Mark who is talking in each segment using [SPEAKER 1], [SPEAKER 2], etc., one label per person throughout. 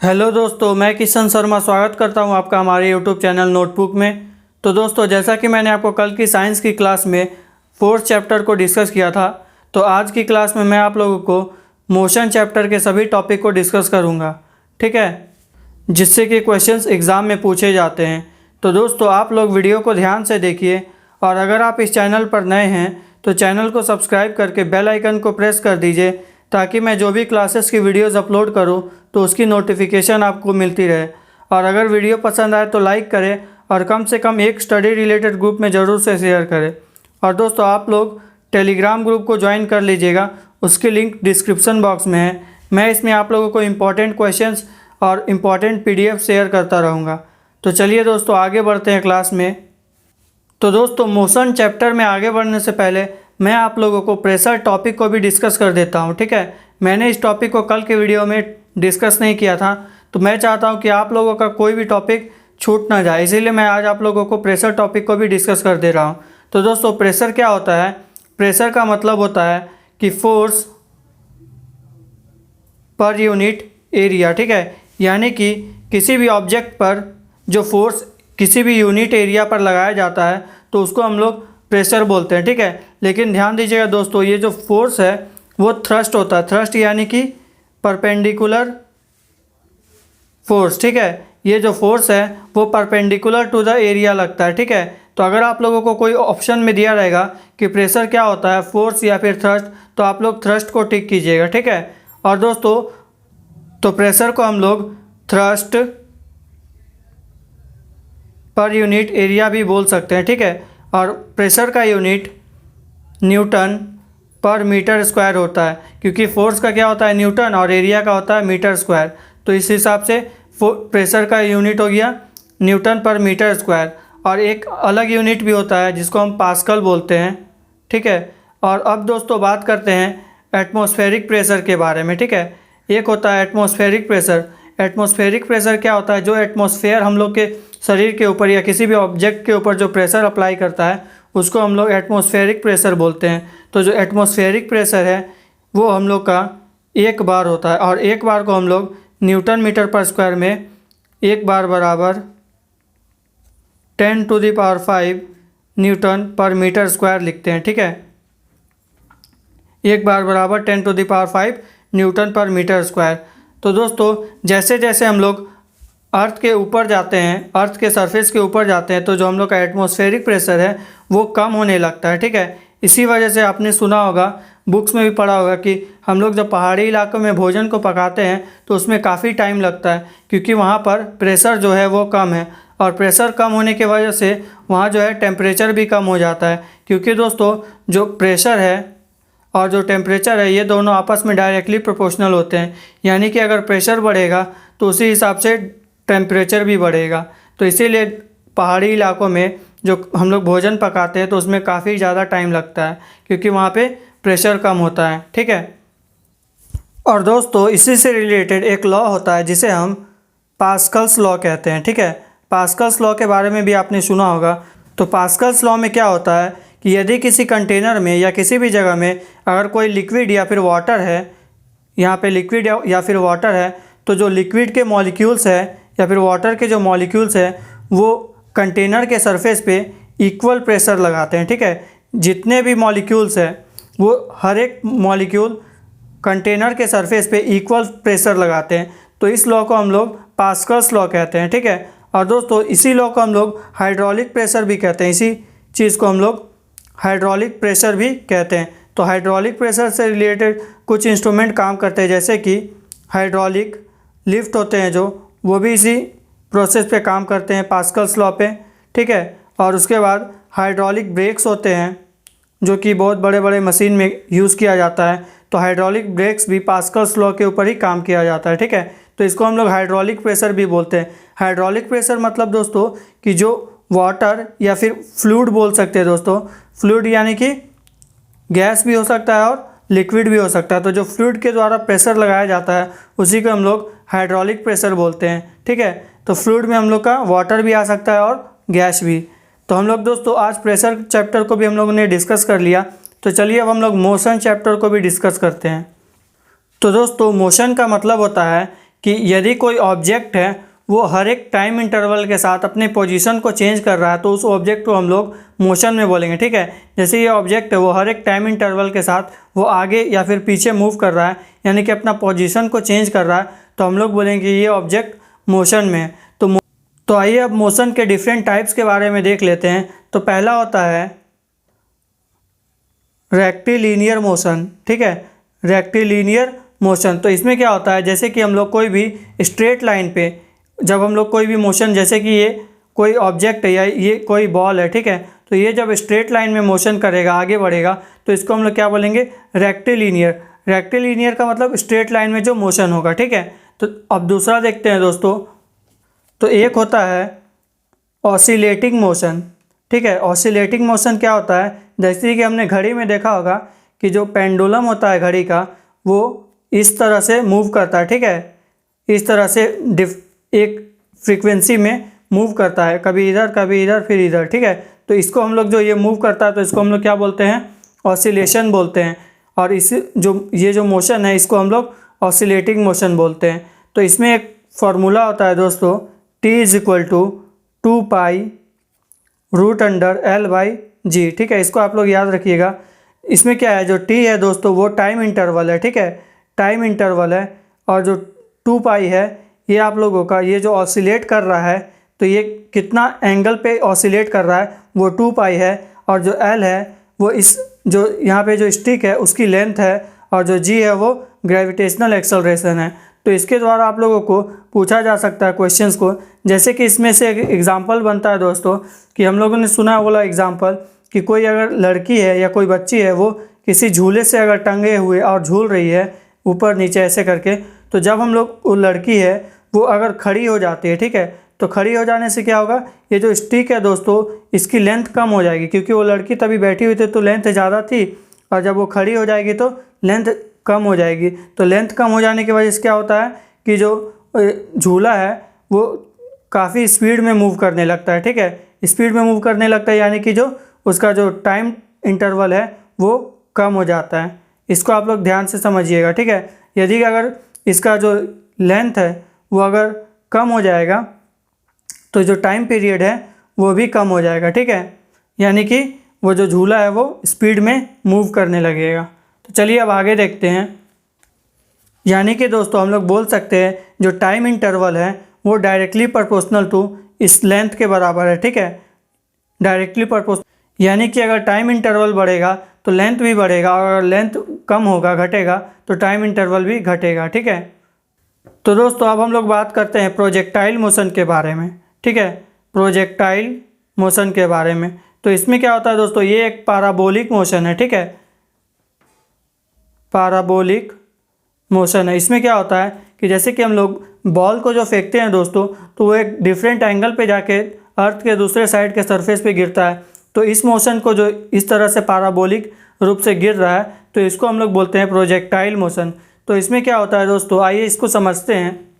[SPEAKER 1] Hello दोस्तों, मैं किशन शर्मा स्वागत करता हूं आपका हमारे यूट्यूब चैनल नोटबुक में। तो दोस्तों, जैसा कि मैंने आपको कल की साइंस की क्लास में फोर्थ चैप्टर को डिस्कस किया था, तो आज की क्लास में मैं आप लोगों को मोशन चैप्टर के सभी टॉपिक को डिस्कस करूंगा, ठीक है, जिससे कि क्वेश्चंस एग्ज़ाम में पूछे जाते हैं। तो दोस्तों, आप लोग वीडियो को ध्यान से देखिए और अगर आप इस चैनल पर नए हैं तो चैनल को सब्सक्राइब करके बेल आइकन को प्रेस कर दीजिए, ताकि मैं जो भी क्लासेस की वीडियोस अपलोड करूं तो उसकी नोटिफिकेशन आपको मिलती रहे। और अगर वीडियो पसंद आए तो लाइक करें और कम से कम एक स्टडी रिलेटेड ग्रुप में ज़रूर से शेयर करें। और दोस्तों, आप लोग टेलीग्राम ग्रुप को ज्वाइन कर लीजिएगा, उसकी लिंक डिस्क्रिप्शन बॉक्स में है। मैं इसमें आप लोगों को इम्पॉर्टेंट क्वेश्चंस और इम्पॉर्टेंट PDF शेयर करता रहूँगा। तो चलिए दोस्तों, आगे बढ़ते हैं क्लास में। तो दोस्तों, मोशन चैप्टर में आगे बढ़ने से पहले मैं आप लोगों को प्रेशर टॉपिक को भी डिस्कस कर देता हूं, ठीक है। मैंने इस टॉपिक को कल के वीडियो में डिस्कस नहीं किया था, तो मैं चाहता हूं कि आप लोगों का कोई भी टॉपिक छूट ना जाए, इसीलिए मैं आज आप लोगों को प्रेशर टॉपिक को भी डिस्कस कर दे रहा हूं। तो दोस्तों, प्रेशर क्या होता है? प्रेशर का मतलब होता है कि फोर्स पर यूनिट एरिया, ठीक है। यानी कि किसी भी ऑब्जेक्ट पर जो फोर्स किसी भी यूनिट एरिया पर लगाया जाता है तो उसको हम लोग प्रेशर बोलते हैं, ठीक है। लेकिन ध्यान दीजिएगा दोस्तों, ये जो फोर्स है वो थ्रस्ट होता है। थ्रस्ट यानी कि परपेंडिकुलर फोर्स, ठीक है। ये जो फोर्स है वो परपेंडिकुलर टू द एरिया लगता है, ठीक है। तो अगर आप लोगों को कोई ऑप्शन में दिया रहेगा कि प्रेशर क्या होता है, फोर्स या फिर थ्रस्ट, तो आप लोग थ्रस्ट को टिक कीजिएगा, ठीक है। और दोस्तों, तो प्रेशर को हम लोग थ्रस्ट पर यूनिट एरिया भी बोल सकते हैं, ठीक है। और प्रेशर का यूनिट न्यूटन पर मीटर स्क्वायर होता है, क्योंकि फोर्स का क्या होता है न्यूटन और एरिया का होता है मीटर स्क्वायर। तो इस हिसाब से प्रेशर का यूनिट हो गया न्यूटन पर मीटर स्क्वायर। और एक अलग यूनिट भी होता है जिसको हम पास्कल बोलते हैं, ठीक है। और अब दोस्तों बात करते हैं एटमॉस्फेरिक प्रेशर के बारे में, ठीक है। एक होता है एटमॉस्फेरिक प्रेशर। एटमॉस्फेरिक प्रेशर क्या होता है? जो एटमॉस्फेयर हम लोग के शरीर के ऊपर या किसी भी ऑब्जेक्ट के ऊपर जो प्रेशर अप्लाई करता है उसको हम लोग एटमॉस्फेरिक प्रेशर बोलते हैं। तो जो एटमॉस्फेरिक प्रेशर है वो हम लोग का एक बार होता है, और एक बार को हम लोग न्यूटन मीटर पर स्क्वायर में एक बार बराबर 10⁵ न्यूटन पर मीटर स्क्वायर लिखते हैं, ठीक है। एक बार बराबर 10⁵ न्यूटन पर मीटर स्क्वायर। तो दोस्तों, जैसे जैसे हम लोग अर्थ के ऊपर जाते हैं, अर्थ के सरफेस के ऊपर जाते हैं, तो जो हम लोग का एटमॉस्फेरिक प्रेशर है वो कम होने लगता है, ठीक है। इसी वजह से आपने सुना होगा, बुक्स में भी पढ़ा होगा कि हम लोग जब पहाड़ी इलाकों में भोजन को पकाते हैं तो उसमें काफ़ी टाइम लगता है, क्योंकि वहाँ पर प्रेशर जो है वो कम है। और प्रेशर कम होने की वजह से वहाँ जो है टेम्परेचर भी कम हो जाता है, क्योंकि दोस्तों जो प्रेशर है और जो टेम्परेचर है ये दोनों आपस में डायरेक्टली प्रोपोर्शनल होते हैं। यानी कि अगर प्रेशर बढ़ेगा तो उसी हिसाब से टेम्परेचर भी बढ़ेगा। तो इसीलिए पहाड़ी इलाकों में जो हम लोग भोजन पकाते हैं तो उसमें काफ़ी ज़्यादा टाइम लगता है, क्योंकि वहाँ पे प्रेशर कम होता है, ठीक है। और दोस्तों, इसी से रिलेटेड एक लॉ होता है जिसे हम पास्कल्स लॉ कहते हैं, ठीक है। पास्कल्स लॉ के बारे में भी आपने सुना होगा। तो पास्कल्स लॉ में क्या होता है कि यदि किसी कंटेनर में या किसी भी जगह में अगर कोई लिक्विड या फिर वाटर है, यहाँ पे लिक्विड या फिर वाटर है, तो जो लिक्विड के मॉलिक्यूल्स है या फिर वाटर के जो मॉलिक्यूल्स है वो कंटेनर के सरफेस पे इक्वल प्रेशर लगाते हैं, ठीक है। जितने भी मॉलिक्यूल्स है वो हर एक मॉलिक्यूल कंटेनर के सरफेस पे इक्वल प्रेशर लगाते हैं। तो इस लॉ को हम लोग पास्कल्स लॉ कहते हैं, ठीक है। और दोस्तों, इसी लॉ को हम लोग हाइड्रोलिक प्रेशर भी कहते हैं। इसी चीज़ को हम लोग हाइड्रोलिक प्रेशर भी कहते हैं। तो हाइड्रोलिक प्रेशर से रिलेटेड कुछ इंस्ट्रूमेंट काम करते हैं, जैसे कि हाइड्रोलिक लिफ्ट होते हैं जो, वो भी इसी प्रोसेस पे काम करते हैं पास्कल्स लॉ पे, ठीक है। और उसके बाद हाइड्रोलिक ब्रेक्स होते हैं जो कि बहुत बड़े बड़े मशीन में यूज़ किया जाता है। तो हाइड्रोलिक ब्रेक्स भी पास्कल्स लॉ के ऊपर ही काम किया जाता है, ठीक है। तो इसको हम लोग हाइड्रोलिक प्रेशर भी बोलते हैं। हाइड्रोलिक प्रेशर मतलब दोस्तों कि जो वाटर या फिर फ्लूइड बोल सकते हैं दोस्तों। फ्लूइड यानी कि गैस भी हो सकता है और लिक्विड भी हो सकता है। तो जो फ्लूइड के द्वारा प्रेशर लगाया जाता है उसी को हम लोग हाइड्रोलिक प्रेशर बोलते हैं, ठीक है। तो फ्लूइड में हम लोग का वाटर भी आ सकता है और गैस भी। तो हम लोग दोस्तों आज प्रेशर चैप्टर को भी हम लोगों ने डिस्कस कर लिया। तो चलिए अब हम लोग मोशन चैप्टर को भी डिस्कस करते हैं। तो दोस्तों, मोशन का मतलब होता है कि यदि कोई ऑब्जेक्ट है वो हर एक टाइम इंटरवल के साथ अपने पोजीशन को चेंज कर रहा है तो उस ऑब्जेक्ट को हम लोग मोशन में बोलेंगे, ठीक है। जैसे ये ऑब्जेक्ट है वो हर एक टाइम इंटरवल के साथ वो आगे या फिर पीछे मूव कर रहा है, यानी कि अपना पोजीशन को चेंज कर रहा है, तो हम लोग बोलेंगे कि ये ऑब्जेक्ट मोशन में है। तो आइए अब मोशन के डिफरेंट टाइप्स के बारे में देख लेते हैं। तो पहला होता है रेक्टिलिनियर मोशन, ठीक है, रेक्टिलिनियर मोशन। तो इसमें क्या होता है, जैसे कि हम लोग कोई भी स्ट्रेट लाइन पे जब हम लोग कोई भी मोशन, जैसे कि ये कोई ऑब्जेक्ट है या ये कोई बॉल है, ठीक है, तो ये जब स्ट्रेट लाइन में मोशन करेगा, आगे बढ़ेगा, तो इसको हम लोग क्या बोलेंगे, रेक्टिलिनियर। रेक्टिलिनियर का मतलब स्ट्रेट लाइन में जो मोशन होगा, ठीक है। तो अब दूसरा देखते हैं दोस्तों। तो एक होता है ऑसिलेटिंग मोशन, ठीक है। ऑसिलेटिंग मोशन क्या होता है, जैसे कि हमने घड़ी में देखा होगा कि जो पेंडुलम होता है घड़ी का वो इस तरह से मूव करता है, ठीक है, इस तरह से एक फ्रीक्वेंसी में मूव करता है, कभी इधर फिर इधर, ठीक है। तो इसको हम लोग जो ये मूव करता है तो इसको हम लोग क्या बोलते हैं, ऑसिलेशन बोलते हैं। और ये जो मोशन है इसको हम लोग ऑसिलेटिंग मोशन बोलते हैं। तो इसमें एक फार्मूला होता है दोस्तों, T=2π√L/g, ठीक है, इसको आप लोग याद रखिएगा। इसमें क्या है, जो T है दोस्तों वो टाइम इंटरवल है, ठीक है, टाइम इंटरवल है। और जो 2π है ये आप लोगों का ये जो ऑसिलेट कर रहा है तो ये कितना एंगल पे ऑसिलेट कर रहा है वो 2π है। और जो L है वो इस जो यहाँ पे जो स्टिक है उसकी लेंथ है। और जो G है वो ग्रेविटेशनल एक्सेलरेशन है। तो इसके द्वारा आप लोगों को पूछा जा सकता है क्वेश्चंस को, जैसे कि इसमें से एक एग्जांपल बनता है दोस्तों कि हम लोगों ने सुना वाला एग्जांपल कि कोई अगर लड़की है या कोई बच्ची है वो किसी झूले से अगर टंगे हुए और झूल रही है ऊपर नीचे ऐसे करके, तो जब हम लोग वो लड़की है वो अगर खड़ी हो जाती है, ठीक है, तो खड़ी हो जाने से क्या होगा, ये जो स्टिक है दोस्तों इसकी लेंथ कम हो जाएगी, क्योंकि वो लड़की तभी बैठी हुई थी तो लेंथ ज़्यादा थी, और जब वो खड़ी हो जाएगी तो लेंथ कम हो जाएगी। तो लेंथ कम हो जाने की वजह से क्या होता है कि जो झूला है वो काफ़ी स्पीड में मूव करने लगता है, ठीक है, स्पीड में मूव करने लगता है, यानी कि जो उसका जो टाइम इंटरवल है वो कम हो जाता है। इसको आप लोग ध्यान से समझिएगा, ठीक है। यदि अगर इसका जो लेंथ है वो अगर कम हो जाएगा तो जो टाइम पीरियड है वो भी कम हो जाएगा, ठीक है, यानी कि वो जो झूला है वो स्पीड में मूव करने लगेगा। तो चलिए अब आगे देखते हैं। यानी कि दोस्तों हम लोग बोल सकते हैं जो टाइम इंटरवल है वो डायरेक्टली प्रोपोर्शनल टू इस लेंथ के बराबर है, ठीक है, डायरेक्टली प्रोपोर्शनल, यानी कि अगर टाइम इंटरवल बढ़ेगा तो लेंथ भी बढ़ेगा, और अगर लेंथ कम होगा घटेगा तो टाइम इंटरवल भी घटेगा, ठीक है। तो दोस्तों अब हम लोग बात करते हैं प्रोजेक्टाइल मोशन के बारे में, ठीक है, प्रोजेक्टाइल मोशन के बारे में। तो इसमें क्या होता है दोस्तों, ये एक पैराबोलिक मोशन है, ठीक है, पैराबोलिक मोशन है। इसमें क्या होता है कि जैसे कि हम लोग बॉल को जो फेंकते हैं दोस्तों तो वो एक डिफरेंट एंगल पे जाके अर्थ के दूसरे साइड के सरफेस पे गिरता है। तो इस मोशन को जो इस तरह से पैराबोलिक रूप से गिर रहा है तो इसको हम लोग बोलते हैं प्रोजेक्टाइल मोशन। तो इसमें क्या होता है दोस्तों, आइए इसको समझते हैं।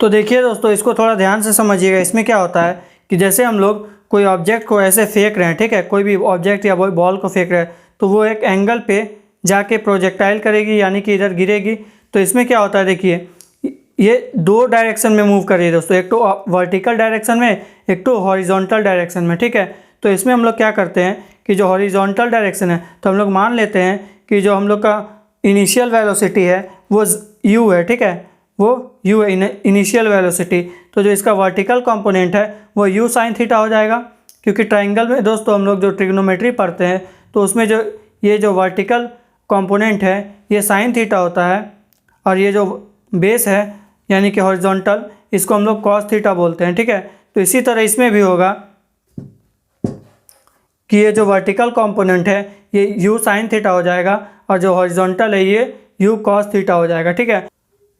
[SPEAKER 1] तो देखिए दोस्तों, इसको थोड़ा ध्यान से समझिएगा। इसमें क्या होता है कि जैसे हम लोग कोई ऑब्जेक्ट को ऐसे फेंक रहे हैं, ठीक है, कोई भी ऑब्जेक्ट या बॉल को फेंक रहे हैं तो वो एक एंगल पे जाके प्रोजेक्टाइल करेगी, यानी कि इधर गिरेगी। तो इसमें क्या होता है, देखिए ये दो डायरेक्शन में मूव कर रही है दोस्तों, एक तो वर्टिकल डायरेक्शन में, एक तो हॉरिजॉन्टल डायरेक्शन में, ठीक है। तो इसमें हम लोग क्या करते हैं कि जो हॉरिजॉन्टल डायरेक्शन है तो हम लोग मान लेते हैं कि जो हम लोग का इनिशियल वेलोसिटी है वो u है, ठीक है, वो u है इनिशियल वेलोसिटी। तो जो इसका वर्टिकल कंपोनेंट है वो u साइन थीटा हो जाएगा, क्योंकि ट्राइंगल में दोस्तों हम लोग जो ट्रिग्नोमेट्री पढ़ते हैं तो उसमें जो ये जो वर्टिकल कंपोनेंट है ये साइन थीटा होता है, और ये जो बेस है यानी कि हॉरिजॉन्टल इसको हम लोग कॉस थीटा बोलते हैं, ठीक है। तो इसी तरह इसमें भी होगा कि ये जो वर्टिकल कंपोनेंट है ये u साइन थीटा हो जाएगा, और जो हॉरिजॉन्टल है ये u कॉस थीटा हो जाएगा, ठीक है।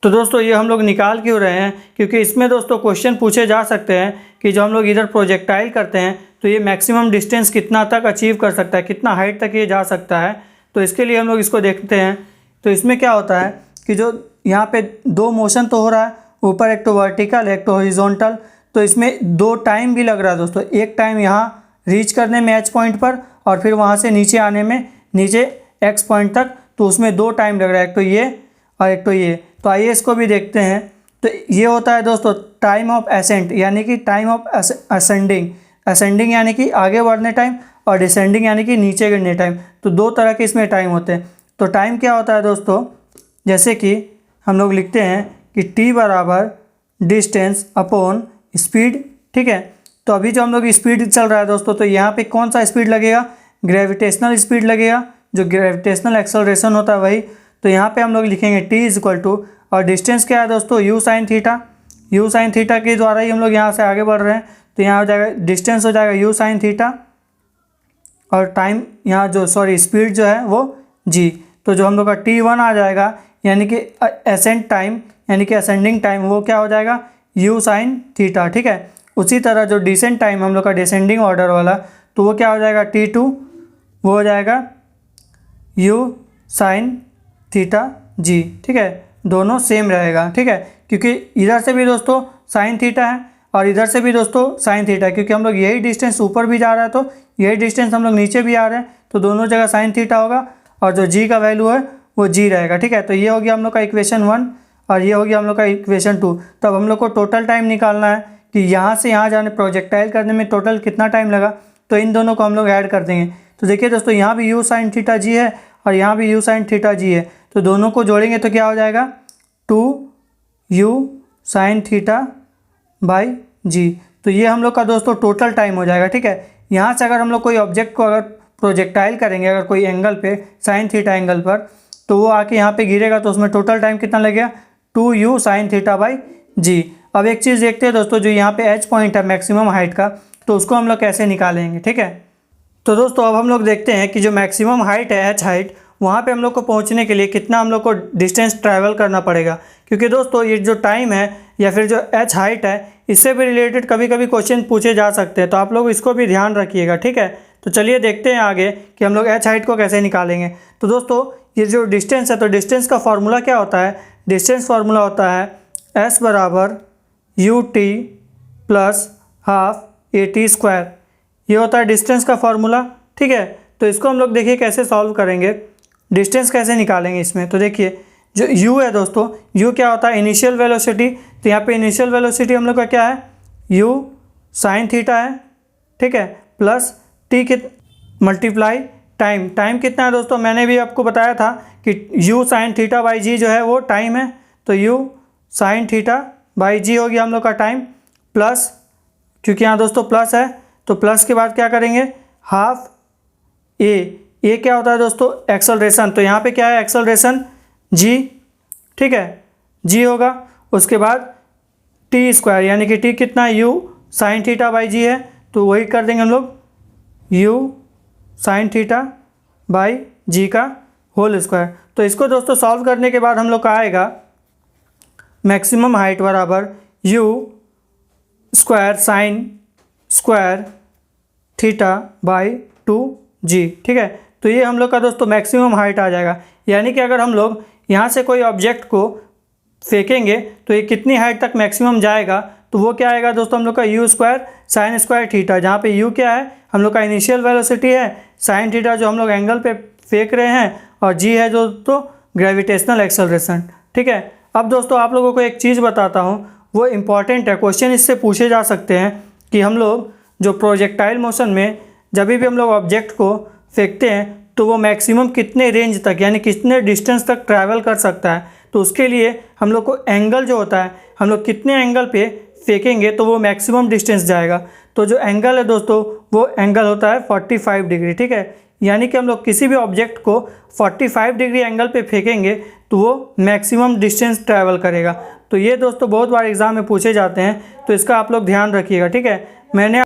[SPEAKER 1] तो दोस्तों ये हम लोग निकाल क्यों रहे हैं, क्योंकि इसमें दोस्तों क्वेश्चन पूछे जा सकते हैं कि जो हम लोग इधर प्रोजेक्टाइल करते हैं तो ये मैक्सिमम डिस्टेंस कितना तक अचीव कर सकता है, कितना हाइट तक ये जा सकता है। तो इसके लिए हम लोग इसको देखते हैं। तो इसमें क्या होता है कि जो यहाँ पे दो मोशन तो हो रहा है, ऊपर एक तो वर्टिकल एक तो हॉरिजॉन्टल, तो इसमें दो टाइम भी लग रहा है दोस्तों। एक टाइम यहाँ रीच करने में एच पॉइंट पर, और फिर वहाँ से नीचे आने में नीचे एक्स पॉइंट तक, तो उसमें दो टाइम लग रहा है, एक तो ये और एक तो ये। तो आइए इसको भी देखते हैं तो ये होता है दोस्तों टाइम ऑफ एसेंट यानी कि टाइम ऑफ असेंडिंग। असेंडिंग यानी कि आगे बढ़ने टाइम और डिसेंडिंग यानी कि नीचे गिरने टाइम। तो दो तरह के इसमें टाइम होते हैं। तो टाइम क्या होता है दोस्तों, जैसे कि हम लोग लिखते हैं कि t बराबर डिस्टेंस अपॉन स्पीड। ठीक है, तो अभी जो हम लोग स्पीड चल रहा है दोस्तों, तो यहाँ पे कौन सा स्पीड लगेगा, ग्रेविटेशनल स्पीड लगेगा, जो ग्रेविटेशनल एक्सेलरेशन होता है वही। तो यहाँ पे हम लोग लिखेंगे t इज इक्वल टू, और डिस्टेंस क्या है दोस्तों, u sine theta. u sine theta के द्वारा ही हम लोग यहाँ से आगे बढ़ रहे हैं। तो यहाँ हो जाएगा डिस्टेंस हो जाएगा u साइन थीटा, और टाइम यहाँ जो स्पीड जो है वो g। तो जो हम लोग का t1 आ जाएगा यानी कि एसेंट टाइम यानी कि असेंडिंग टाइम, वो क्या हो जाएगा u साइन थीटा। ठीक है, उसी तरह जो डिसेंट टाइम हम लोग का डिसेंडिंग ऑर्डर वाला, तो वो क्या हो जाएगा t2, वो हो जाएगा u साइन थीटा g। ठीक है, दोनों सेम रहेगा। ठीक है, क्योंकि इधर से भी दोस्तों साइन थीटा है और इधर से भी दोस्तों साइन थीटा है, क्योंकि हम लोग यही डिस्टेंस ऊपर भी जा रहा है तो यही डिस्टेंस हम लोग नीचे भी आ रहे हैं, तो दोनों जगह साइन थीटा होगा और जो g का वैल्यू है वो g रहेगा। ठीक है, तो ये हो गया हम लोग का इक्वेशन 1 और ये हो गया हम लोग का इक्वेशन 2। तब हम लोग को टोटल टाइम निकालना है कि यहाँ से यहाँ जाने प्रोजेक्टाइल करने में टोटल कितना टाइम लगा, तो इन दोनों को हम लोग ऐड कर देंगे। तो देखिए दोस्तों, यहाँ भी u साइन थीटा g है और यहाँ भी u साइन थीटा g है, तो दोनों को जोड़ेंगे तो क्या हो जाएगा 2u sine theta by g। तो ये हम लोग का दोस्तों टोटल टाइम हो जाएगा। ठीक है, यहाँ से अगर हम लोग कोई ऑब्जेक्ट को अगर प्रोजेक्टाइल करेंगे अगर कोई एंगल पे साइन थीटा एंगल पर, तो वो आके यहाँ पे गिरेगा, तो उसमें टोटल टाइम कितना लगेगा 2u sine theta by g। अब एक चीज़ देखते हैं दोस्तों, जो यहाँ पे h पॉइंट है मैक्सिमम हाइट का, तो उसको हम लोग कैसे निकालेंगे। ठीक है, तो दोस्तों अब हम लोग देखते हैं कि जो मैक्सिमम हाइट है h हाइट, वहाँ पे हम लोग को पहुँचने के लिए कितना हम लोग को डिस्टेंस ट्रैवल करना पड़ेगा। क्योंकि दोस्तों ये जो टाइम है या फिर जो h हाइट है, इससे भी रिलेटेड कभी कभी क्वेश्चन पूछे जा सकते हैं, तो आप लोग इसको भी ध्यान रखिएगा। ठीक है, तो चलिए देखते हैं आगे कि हम लोग h हाइट को कैसे निकालेंगे। तो दोस्तों ये जो डिस्टेंस है, तो डिस्टेंस का फॉर्मूला क्या होता है, डिस्टेंस फार्मूला होता है s बराबर ut plus half at square. ये होता है डिस्टेंस का फॉर्मूला। ठीक है, तो इसको हम लोग देखिए कैसे सॉल्व करेंगे, डिस्टेंस कैसे निकालेंगे इसमें। तो देखिए जो u है दोस्तों, u क्या होता है इनिशियल वेलोसिटी। तो यहाँ पे इनिशियल वेलोसिटी हम लोग का क्या है u साइन थीटा है। ठीक है, प्लस t कित मल्टीप्लाई टाइम। टाइम कितना है दोस्तों, मैंने भी आपको बताया था कि u साइन थीटा बाई जी जो है वो टाइम है, तो u साइन थीटा बाई जी हो गया हम लोग का टाइम, प्लस क्योंकि यहाँ दोस्तों प्लस है, तो प्लस के बाद क्या करेंगे हाफ ए क्या होता है दोस्तों एक्सेलरेशन। तो यहाँ पे क्या है एक्सेलरेशन g। ठीक है, g होगा। उसके बाद टी स्क्वायर यानी कि t कितना है u साइन थीटा बाई जी है, तो वही कर देंगे हम लोग u साइन थीटा बाई जी का होल स्क्वायर। तो इसको दोस्तों सॉल्व करने के बाद हम लोग का आएगा मैक्सिमम हाइट बराबर u square sine square theta by 2g। ठीक है, तो ये हम लोग का दोस्तों मैक्सिमम हाइट आ जाएगा। यानी कि अगर हम लोग यहाँ से कोई ऑब्जेक्ट को फेंकेंगे तो ये कितनी हाइट तक मैक्सिमम जाएगा, तो वो क्या आएगा दोस्तों हम लोग का u square sine square theta, जहाँ पे u क्या है हम लोग का इनिशियल वेलोसिटी है, साइन थीटा जो हम लोग एंगल पे फेंक रहे हैं, और g है जो तो ग्रेविटेशनल एक्सेलरेशन। ठीक है, अब दोस्तों आप लोगों को एक चीज़ बताता हूँ, वो इम्पॉर्टेंट है, क्वेश्चन इससे पूछे जा सकते हैं कि हम लोग जो प्रोजेक्टाइल मोशन में जब भी हम लोग ऑब्जेक्ट को फेंकते हैं तो वो मैक्सिमम कितने रेंज तक यानी कितने डिस्टेंस तक ट्रैवल कर सकता है। तो उसके लिए हम लोग को एंगल जो होता है, हम लोग कितने एंगल पे फेंकेंगे तो वो मैक्सिमम डिस्टेंस जाएगा। तो जो एंगल है दोस्तों वो एंगल होता है 45 डिग्री। ठीक है, यानी कि हम लोग किसी भी ऑब्जेक्ट को 45 डिग्री एंगल पे फेंकेंगे तो वो मैक्सिमम डिस्टेंस ट्रैवल करेगा। तो ये दोस्तों बहुत बार एग्जाम में पूछे जाते हैं, तो इसका आप लोग ध्यान रखिएगा। ठीक है,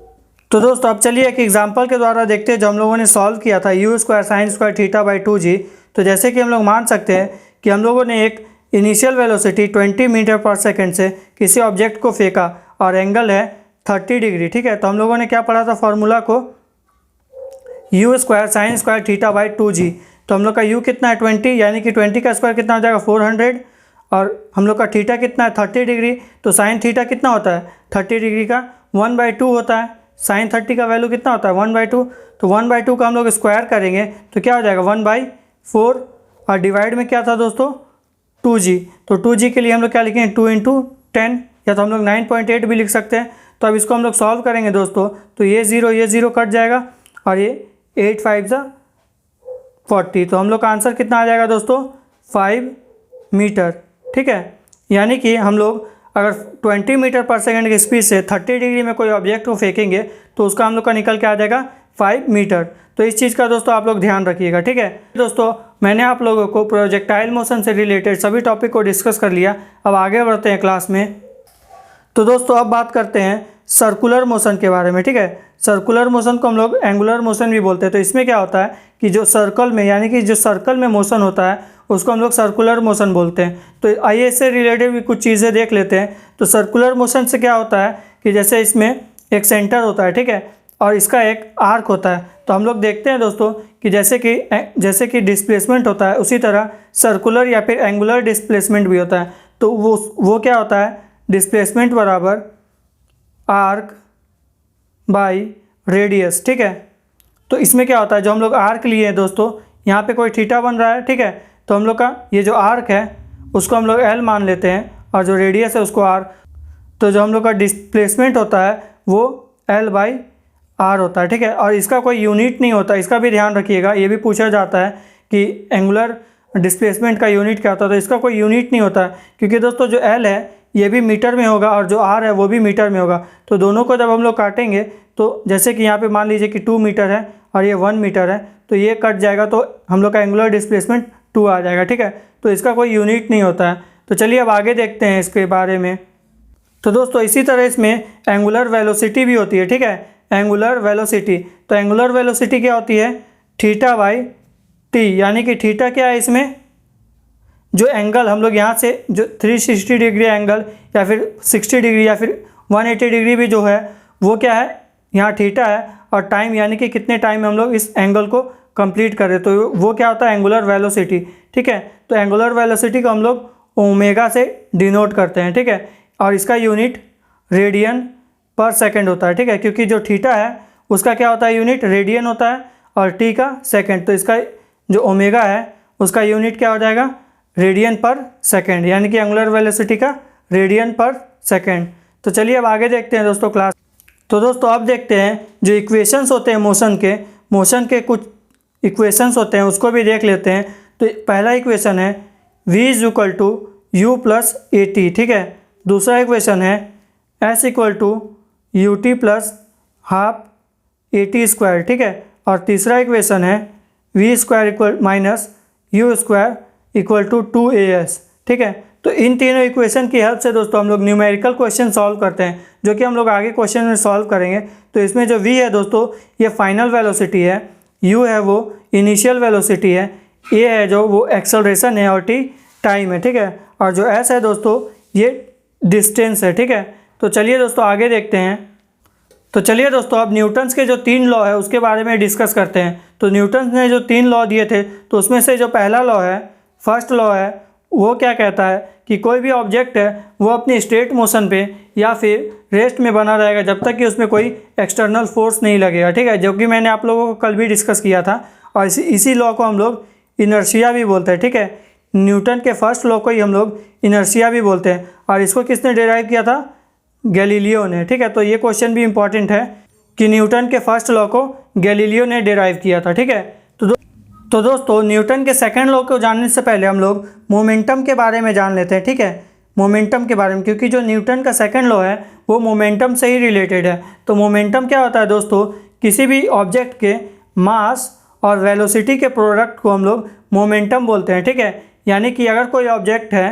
[SPEAKER 1] तो दोस्तों अब चलिए एक एग्जांपल के द्वारा देखते हैं जो हम लोगों ने सॉल्व किया था u square sine square theta by 2g। तो जैसे कि हम लोग मान सकते हैं कि हम लोगों ने एक इनिशियल वेलोसिटी 20 मीटर पर सेकंड से किसी ऑब्जेक्ट को फेंका और एंगल है 30 डिग्री। ठीक है, तो हम लोगों ने क्या पढ़ा था फॉर्मूला को u square sine square theta by 2g। तो हम लोग का u कितना है 20, यानी कि 20 का स्क्वायर कितना हो जाएगा 400, और हम लोग का थीटा कितना है 30 डिग्री। तो साइन थीटा कितना होता है 30 डिग्री का 1/2 होता है, साइन 30 का वैल्यू कितना होता है 1/2। तो 1/2 का हम लोग स्क्वायर करेंगे तो क्या हो जाएगा 1/4, और डिवाइड में क्या था दोस्तों 2g। तो 2g के लिए हम लोग क्या लिखेंगे 2 × 10 या तो हम लोग 9.8 भी लिख सकते हैं। तो अब इसको हम लोग सॉल्व करेंगे दोस्तों, तो ये 0 कट जाएगा और ये 8 5 40। तो हम लोग का आंसर कितना आ जाएगा दोस्तों, 5 मीटर। ठीक है, यानी कि हम लोग अगर 20 मीटर पर सेकंड की स्पीड से 30 डिग्री में कोई ऑब्जेक्ट को फेंकेंगे तो उसका हम लोग का निकल के आ जाएगा 5 मीटर। तो इस चीज़ का दोस्तों आप लोग ध्यान रखिएगा। ठीक है दोस्तों, मैंने आप लोगों को प्रोजेक्टाइल मोशन से रिलेटेड सभी टॉपिक को डिस्कस कर लिया। अब आगे बढ़ते हैं क्लास में। तो दोस्तों अब बात करते हैं सर्कुलर मोशन के बारे में। ठीक है, सर्कुलर मोशन को हम लोग एंगुलर मोशन भी बोलते हैं। तो इसमें क्या होता है कि जो सर्कल में, यानी कि जो सर्कल में मोशन होता है उसको हम लोग सर्कुलर मोशन बोलते हैं। तो आइए इससे रिलेटेड भी कुछ चीज़ें देख लेते हैं। तो सर्कुलर मोशन से क्या होता है कि जैसे इसमें एक सेंटर होता है, ठीक है, और इसका एक आर्क होता है। तो हम लोग देखते हैं दोस्तों कि जैसे कि डिस्प्लेसमेंट होता है उसी तरह सर्कुलर या फिर एंगुलर डिस्प्लेसमेंट भी होता है। तो वो क्या होता है, डिस्प्लेसमेंट बराबर आर्क बाई रेडियस। ठीक है, तो इसमें क्या होता है, जो हम लोग आर्क लिए हैं दोस्तों, यहाँ पे कोई थीटा बन रहा है। ठीक है, तो हम लोग का ये जो आर्क है उसको हम लोग एल मान लेते हैं और जो रेडियस है उसको आर। तो जो हम लोग का डिस्प्लेसमेंट होता है वो एल बाई आर होता है। ठीक है, और इसका कोई यूनिट नहीं होता, इसका भी ध्यान रखिएगा। ये भी पूछा जाता है कि एंगुलर डिस्प्लेसमेंट का यूनिट क्या होता है, तो इसका कोई यूनिट नहीं होता क्योंकि दोस्तों जो एल है ये भी मीटर में होगा और जो आर है वो भी मीटर में होगा। तो दोनों को जब हम लोग काटेंगे तो जैसे कि यहाँ पे मान लीजिए कि 2 मीटर है और ये 1 मीटर है, तो ये कट जाएगा तो हम लोग का एंगुलर डिस्प्लेसमेंट 2 आ जाएगा। ठीक है, तो इसका कोई यूनिट नहीं होता है। तो चलिए अब आगे देखते हैं इसके बारे में। तो दोस्तों इसी तरह इसमें एंगुलर वेलोसिटी भी होती है। ठीक है, एंगुलर वेलोसिटी, तो एंगुलर वेलोसिटी क्या होती है, थीटा बाई टी। यानी कि थीटा क्या है, इसमें जो एंगल हम लोग यहाँ से जो 360 डिग्री एंगल या फिर 60 डिग्री या फिर 180 डिग्री भी जो है वो क्या है, यहाँ थीटा है। और टाइम यानी कि कितने टाइम में हम लोग इस एंगल को कंप्लीट करें, तो वो क्या होता है, एंगुलर वेलोसिटी। ठीक है, तो एंगुलर वेलोसिटी को हम लोग ओमेगा से डिनोट करते हैं। ठीक है, और इसका यूनिट रेडियन पर सेकंड होता है। ठीक है, क्योंकि जो थीटा है उसका क्या होता है, यूनिट रेडियन होता है और टी का सेकंड। तो इसका जो ओमेगा है उसका यूनिट क्या हो जाएगा, रेडियन पर सेकंड, यानी कि एंगुलर वेलोसिटी का रेडियन पर सेकंड। तो चलिए अब आगे देखते हैं दोस्तों क्लास। तो दोस्तों अब देखते हैं जो इक्वेशंस होते हैं मोशन के कुछ इक्वेशंस होते हैं उसको भी देख लेते हैं। तो पहला इक्वेशन है v equal to u plus a t. ठीक है, दूसरा इक्वेशन है s equal to u t plus half a t square. ठीक है, और तीसरा इक्वेशन है v square equal minus u square equal to 2as। ठीक है, तो इन तीनों इक्वेशन की हेल्प से दोस्तों हम लोग न्यूमेरिकल क्वेश्चन सॉल्व करते हैं, जो कि हम लोग आगे क्वेश्चन में सॉल्व करेंगे। तो इसमें जो v है दोस्तों ये फाइनल वेलोसिटी है, u है वो इनिशियल वेलोसिटी है, a है जो वो एक्सेलरेशन है और t टाइम है। ठीक है, और जो s है दोस्तों ये डिस्टेंस है। ठीक है, तो चलिए दोस्तों आगे देखते हैं। तो चलिए दोस्तों अब न्यूटन्स के जो 3 लॉ है उसके बारे में डिस्कस करते हैं। तो न्यूटन्स ने जो 3 लॉ दिए थे तो उसमें से जो पहला लॉ है, फर्स्ट लॉ है, वो क्या कहता है कि कोई भी ऑब्जेक्ट है वो अपनी स्ट्रेट मोशन पे या फिर रेस्ट में बना रहेगा जब तक कि उसमें कोई एक्सटर्नल फोर्स नहीं लगेगा। ठीक है, जो कि मैंने आप लोगों को कल भी डिस्कस किया था। और इसी लॉ को हम लोग इनर्शिया भी बोलते हैं। ठीक है, न्यूटन के फर्स्ट लॉ को ही हम लोग इनर्शिया भी बोलते हैं। और इसको किसने डिराइव किया था, गैलीलियो ने। ठीक है, तो ये क्वेश्चन भी इंपॉर्टेंट है कि न्यूटन के फर्स्ट लॉ को गैलीलियो ने डिराइव किया था। ठीक है, तो दोस्तों न्यूटन के सेकंड लॉ को जानने से पहले हम लोग मोमेंटम के बारे में जान लेते हैं। ठीक है, मोमेंटम के बारे में, क्योंकि जो न्यूटन का सेकंड लॉ है वो मोमेंटम से ही रिलेटेड है। तो मोमेंटम क्या होता है दोस्तों, किसी भी ऑब्जेक्ट के मास और वेलोसिटी के प्रोडक्ट को हम लोग मोमेंटम बोलते हैं। ठीक है, यानी कि अगर कोई ऑब्जेक्ट है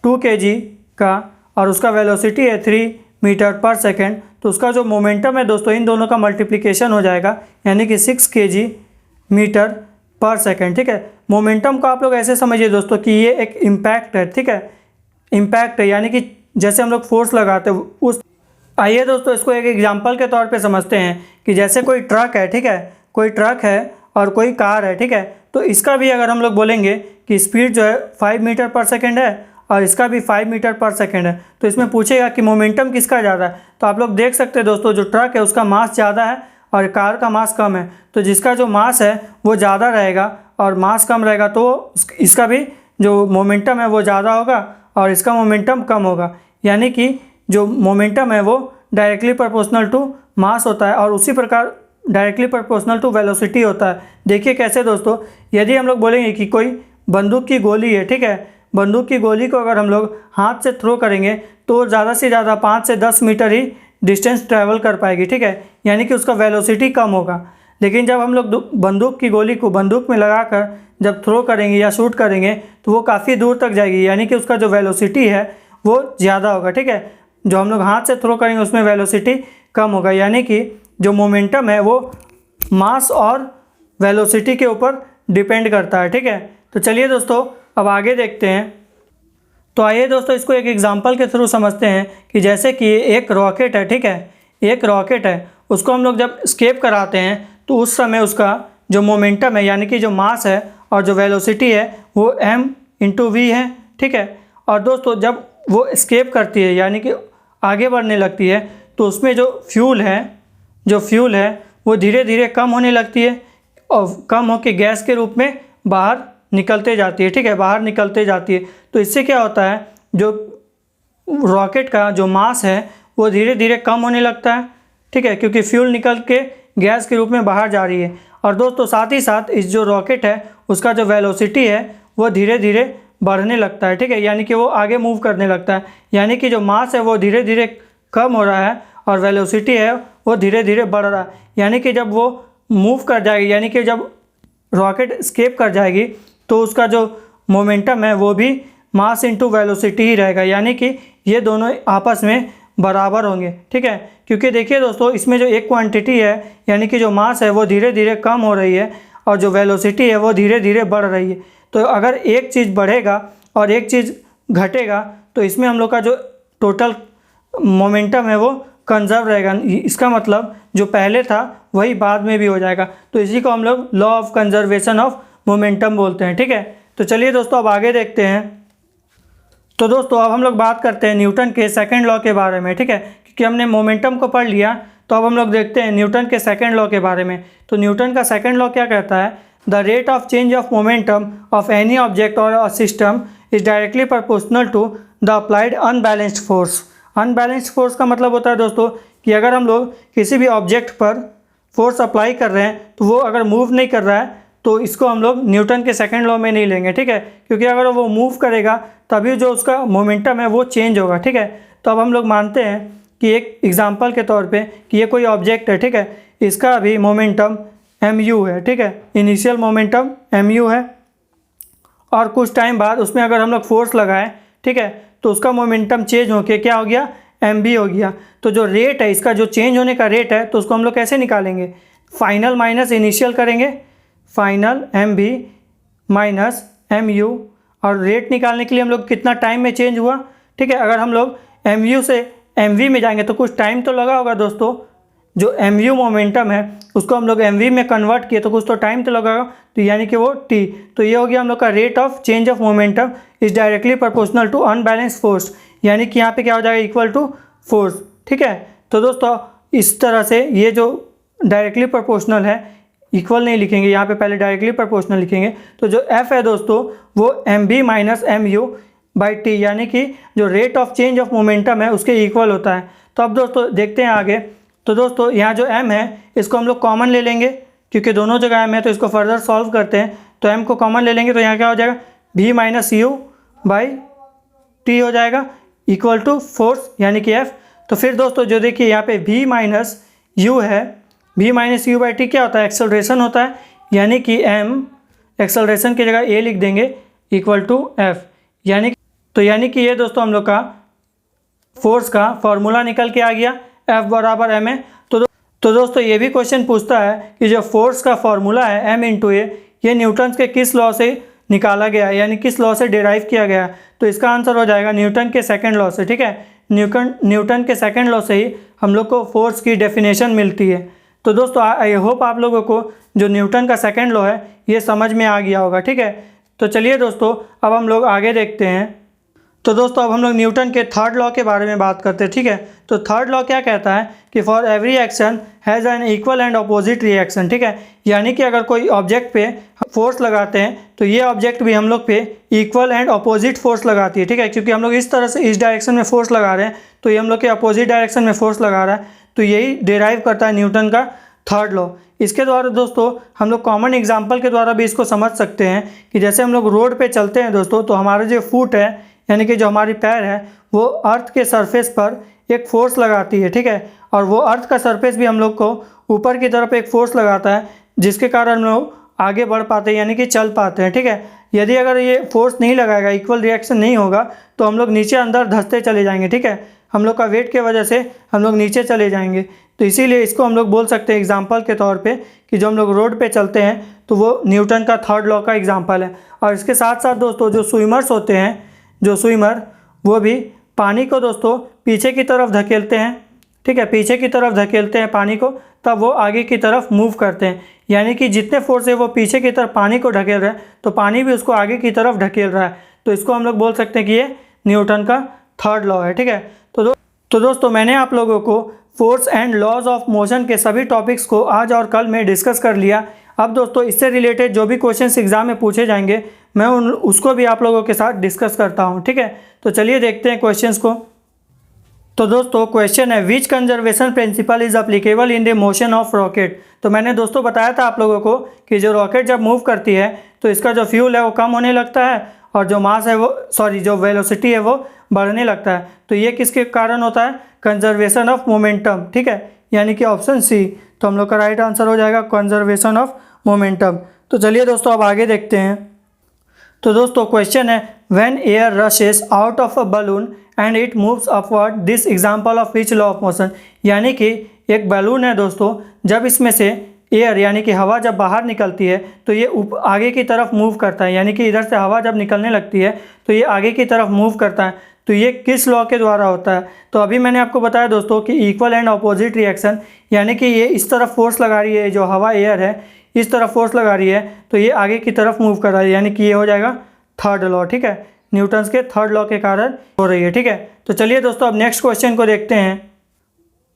[SPEAKER 1] 2 kg का और उसका वेलोसिटी है 3 मीटर पर सेकेंड, तो उसका जो मोमेंटम है दोस्तों इन दोनों का मल्टीप्लिकेशन हो जाएगा, यानी कि 6 kg मीटर पर सेकेंड। ठीक है, मोमेंटम को आप लोग ऐसे समझिए दोस्तों कि ये एक इम्पैक्ट है। ठीक है, इम्पैक्ट है यानी कि जैसे हम लोग फोर्स लगाते हैं उस। आइए दोस्तों इसको एक एग्जांपल के तौर पे समझते हैं कि जैसे कोई ट्रक है। ठीक है, कोई ट्रक है और कोई कार है। ठीक है, तो इसका भी अगर हम लोग बोलेंगे कि स्पीड जो है 5 मीटर पर सेकेंड है और इसका भी 5 मीटर पर सेकेंड है, तो इसमें पूछेगा कि मोमेंटम किसका ज़्यादा है। तो आप लोग देख सकते हैं दोस्तों जो ट्रक है उसका मास ज़्यादा है और कार का मास कम है। तो जिसका जो मास है वो ज़्यादा रहेगा और मास कम रहेगा तो इसका भी जो मोमेंटम है वो ज़्यादा होगा और इसका मोमेंटम कम होगा। यानी कि जो मोमेंटम है वो डायरेक्टली प्रोपोर्शनल टू मास होता है और उसी प्रकार डायरेक्टली प्रोपोर्शनल टू वेलोसिटी होता है। देखिए कैसे दोस्तों, यदि हम लोग बोलेंगे कि कोई बंदूक की गोली है, ठीक है, बंदूक की गोली को अगर हम लोग हाथ से थ्रो करेंगे तो ज़्यादा से ज़्यादा 5 से 10 मीटर ही डिस्टेंस ट्रैवल कर पाएगी, ठीक है, यानी कि उसका वेलोसिटी कम होगा। लेकिन जब हम लोग बंदूक की गोली को बंदूक में लगाकर जब थ्रो करेंगे या शूट करेंगे तो वो काफ़ी दूर तक जाएगी, यानी कि उसका जो वेलोसिटी है वो ज़्यादा होगा, ठीक है। जो हम लोग हाथ से थ्रो करेंगे उसमें वेलोसिटी कम होगा, यानी कि जो मोमेंटम है वो मास और वेलोसिटी के ऊपर डिपेंड करता है, ठीक है। तो चलिए दोस्तों अब आगे देखते हैं। तो आइए दोस्तों इसको एक एग्जांपल के थ्रू समझते हैं कि जैसे कि एक रॉकेट है, ठीक है, एक रॉकेट है, उसको हम लोग जब स्केप कराते हैं तो उस समय उसका जो मोमेंटम है यानी कि जो मास है और जो वेलोसिटी है वो m/v है, ठीक है। और दोस्तों जब वो स्केप करती है यानी कि आगे बढ़ने लगती है तो उसमें जो फ्यूल है वो धीरे धीरे कम होने लगती है और कम होकर गैस के रूप में बाहर निकलते जाती है, ठीक है, बाहर निकलते जाती है। तो इससे क्या होता है, जो रॉकेट का जो मास है वो धीरे धीरे कम होने लगता है, ठीक है, क्योंकि फ्यूल निकल के गैस के रूप में बाहर जा रही है। और दोस्तों साथ ही साथ इस जो रॉकेट है उसका जो वेलोसिटी है वो धीरे धीरे बढ़ने लगता है, ठीक है, यानी कि वो आगे मूव करने लगता है, यानी कि जो मास है वो धीरे धीरे कम हो रहा है और वेलोसिटी है वो धीरे धीरे बढ़ रहा है। यानी कि जब वो मूव कर जाएगी, यानी कि जब रॉकेट स्केप कर जाएगी तो उसका जो मोमेंटम है वो भी मास इंटू वेलोसिटी ही रहेगा, यानी कि ये दोनों आपस में बराबर होंगे, ठीक है। क्योंकि देखिए दोस्तों इसमें जो एक क्वांटिटी है यानी कि जो मास है वो धीरे धीरे कम हो रही है और जो वेलोसिटी है वो धीरे धीरे बढ़ रही है। तो अगर एक चीज़ बढ़ेगा और एक चीज़ घटेगा तो इसमें हम लोग का जो टोटल मोमेंटम है वो कंजर्व रहेगा। इसका मतलब जो पहले था वही बाद में भी हो जाएगा। तो इसी को हम लोग law of conservation of momentum बोलते हैं, ठीक है। तो चलिए दोस्तों अब आगे देखते हैं। तो दोस्तों अब हम लोग बात करते हैं न्यूटन के सेकंड लॉ के बारे में, ठीक है, क्योंकि हमने मोमेंटम को पढ़ लिया तो अब हम लोग देखते हैं न्यूटन के सेकंड लॉ के बारे में। तो न्यूटन का सेकंड लॉ क्या कहता है, the rate of change of momentum of any object और a system is directly proportional to the applied unbalanced force. Unbalanced force का मतलब होता है दोस्तों कि अगर हम लोग किसी भी ऑब्जेक्ट पर फोर्स अप्लाई कर रहे हैं तो वो अगर मूव नहीं कर रहा है तो इसको हम लोग न्यूटन के सेकंड लॉ में नहीं लेंगे, ठीक है, क्योंकि अगर वो मूव करेगा तभी जो उसका मोमेंटम है वो चेंज होगा, ठीक है। तो अब हम लोग मानते हैं कि एक एग्जांपल के तौर पे कि ये कोई ऑब्जेक्ट है, ठीक है, इसका अभी मोमेंटम mu है, ठीक है, इनिशियल मोमेंटम mu है और कुछ टाइम बाद उसमें अगर हम लोग फोर्स लगाएं, ठीक है, तो उसका मोमेंटम चेंज होकर क्या हो गया, mb हो गया। तो जो रेट है इसका जो चेंज होने का रेट है तो उसको हम लोग कैसे निकालेंगे, फाइनल माइनस इनिशियल करेंगे, फाइनल mb माइनस mu और रेट निकालने के लिए हम लोग कितना टाइम में चेंज हुआ, ठीक है। अगर हम लोग mu से mv में जाएंगे तो कुछ टाइम तो लगा होगा दोस्तों, जो mu मोमेंटम है उसको हम लोग mv में कन्वर्ट किए तो कुछ तो टाइम तो लगा, तो यानी कि वो t। तो ये हो गया हम लोग का rate of change of momentum is directly proportional to unbalance force, यानी कि यहाँ पे क्या हो जाएगा, इक्वल टू फोर्स, ठीक है। तो दोस्तों इस तरह से ये जो डायरेक्टली प्रोपोर्शनल है, इक्वल नहीं लिखेंगे यहाँ पे, पहले डायरेक्टली प्रोपोर्शनल लिखेंगे। तो जो f है दोस्तों वो mb minus mu by T, यानी कि जो rate of change of momentum है उसके इक्वल होता है। तो अब दोस्तों देखते हैं आगे। तो दोस्तों यहाँ जो m है इसको हम लोग कॉमन ले लेंगे क्योंकि दोनों जगह m है, तो इसको फर्दर सॉल्व करते हैं। तो m को कॉमन ले लेंगे तो यहाँ क्या हो जाएगा, v minus u by T हो जाएगा इक्वल टू फोर्स यानी कि f। तो फिर दोस्तों जो देखिए यहाँ पे v माइनस u है, v minus you by T क्या होता है, एक्सेलरेशन होता है, यानी कि m एक्सेलरेशन की जगह a लिख देंगे इक्वल टू f, यानी कि ये दोस्तों हम लोग का फोर्स का फॉर्मूला निकल के आ गया, F बराबर m है। तो दोस्तों ये भी क्वेश्चन पूछता है कि जो फोर्स का फॉर्मूला है m इंटू ए, ये न्यूटन के किस लॉ से निकाला गया है, यानी किस लॉ से डिराइव किया गया है। तो इसका आंसर हो जाएगा न्यूटन के सेकंड लॉ से, ठीक है। न्यूटन के सेकंड लॉ से ही हम लोग को फोर्स की डेफिनेशन मिलती है। तो दोस्तों आई होप आप लोगों को जो न्यूटन का सेकंड लॉ है ये समझ में आ गया होगा, ठीक है। तो चलिए दोस्तों अब हम लोग आगे देखते हैं। तो दोस्तों अब हम लोग न्यूटन के थर्ड लॉ के बारे में बात करते हैं, ठीक है। तो थर्ड लॉ क्या कहता है कि for every action has an equal and opposite reaction, ठीक है। यानी कि अगर कोई ऑब्जेक्ट पे फोर्स लगाते हैं तो ये ऑब्जेक्ट भी हम लोग पे इक्वल एंड अपोजिट फोर्स लगाती है, ठीक है। क्योंकि हम लोग इस तरह से इस डायरेक्शन में फोर्स लगा रहे हैं तो ये हम लोग के अपोजिट डायरेक्शन में फोर्स लगा रहा है, तो यही डिराइव करता है न्यूटन का थर्ड लॉ। इसके द्वारा दोस्तों हम लोग कॉमन एग्जांपल के द्वारा भी इसको समझ सकते हैं कि जैसे हम लोग रोड पे चलते हैं दोस्तों, तो हमारा जो फुट है यानी कि जो हमारी पैर है वो अर्थ के सरफेस पर एक फोर्स लगाती है, ठीक है। और वो अर्थ का सरफेस भी हम लोग को ऊपर की तरफ एक फोर्स लगाता है, जिसके कारण हम लोग आगे बढ़ पाते हैं यानी कि चल पाते हैं, ठीक है। यदि अगर ये फोर्स नहीं लगाएगा, इक्वल रिएक्शन नहीं होगा, तो हम लोग नीचे अंदर धंसते चले जाएंगे, ठीक है। हम लोग का वेट के वजह से हम लोग नीचे चले जाएंगे। तो इसीलिए इसको हम लोग बोल सकते हैं एग्जाम्पल के तौर पे कि जो हम लोग रोड पे चलते हैं तो वो न्यूटन का थर्ड लॉ का एग्जाम्पल है। और इसके साथ साथ दोस्तों जो स्विमर्स होते हैं, जो स्विमर वो भी पानी को दोस्तों पीछे की तरफ धकेलते हैं, ठीक है, पीछे की तरफ धकेलते हैं पानी को, तब वो आगे की तरफ मूव करते हैं। यानी कि जितने फोर्स से वो पीछे की तरफ पानी को ढकेल रहे हैं तो पानी भी उसको आगे की तरफ ढकेल रहा है। तो इसको हम लोग बोल सकते हैं कि ये न्यूटन का थर्ड लॉ है, ठीक है। तो दोस्तों मैंने आप लोगों को force and laws of motion के सभी टॉपिक्स को आज और कल में डिस्कस कर लिया। अब दोस्तों इससे रिलेटेड जो भी क्वेश्चंस एग्जाम में पूछे जाएंगे मैं उसको भी आप लोगों के साथ डिस्कस करता हूं, ठीक है। तो चलिए देखते हैं क्वेश्चंस को। तो दोस्तों क्वेश्चन है which conservation principle is applicable in the motion of rocket. तो मैंने दोस्तों बताया था आप लोगों को कि जो रॉकेट जब मूव करती है तो इसका जो फ्यूल है वो कम होने लगता है और जो मास है वो जो वेलोसिटी है वो बढ़ने लगता है। तो ये किसके कारण होता है? कंजर्वेशन ऑफ मोमेंटम, ठीक है, यानी कि ऑप्शन सी। तो हम लोग का राइट आंसर हो जाएगा कंजर्वेशन ऑफ मोमेंटम। तो चलिए दोस्तों अब आगे देखते हैं। तो दोस्तों क्वेश्चन है when air rashes out of a balloon and it moves upward this example of which law of motion. यानी कि एक बैलून है दोस्तों, जब इसमें से एयर यानी कि हवा जब बाहर निकलती है तो ये आगे की तरफ मूव करता है, यानी कि इधर से हवा जब निकलने लगती है तो ये आगे की तरफ मूव करता है। तो ये किस लॉ के द्वारा होता है? तो अभी मैंने आपको बताया दोस्तों कि इक्वल एंड अपोजिट रिएक्शन, यानी कि ये इस तरफ फोर्स लगा रही है, जो हवा एयर है इस तरफ फोर्स लगा रही है तो ये आगे की तरफ मूव कर रहा है, यानी कि ये हो जाएगा थर्ड लॉ, ठीक है। न्यूटन्स के थर्ड लॉ के कारण हो रही है, ठीक है। तो चलिए दोस्तों अब नेक्स्ट क्वेश्चन को देखते हैं।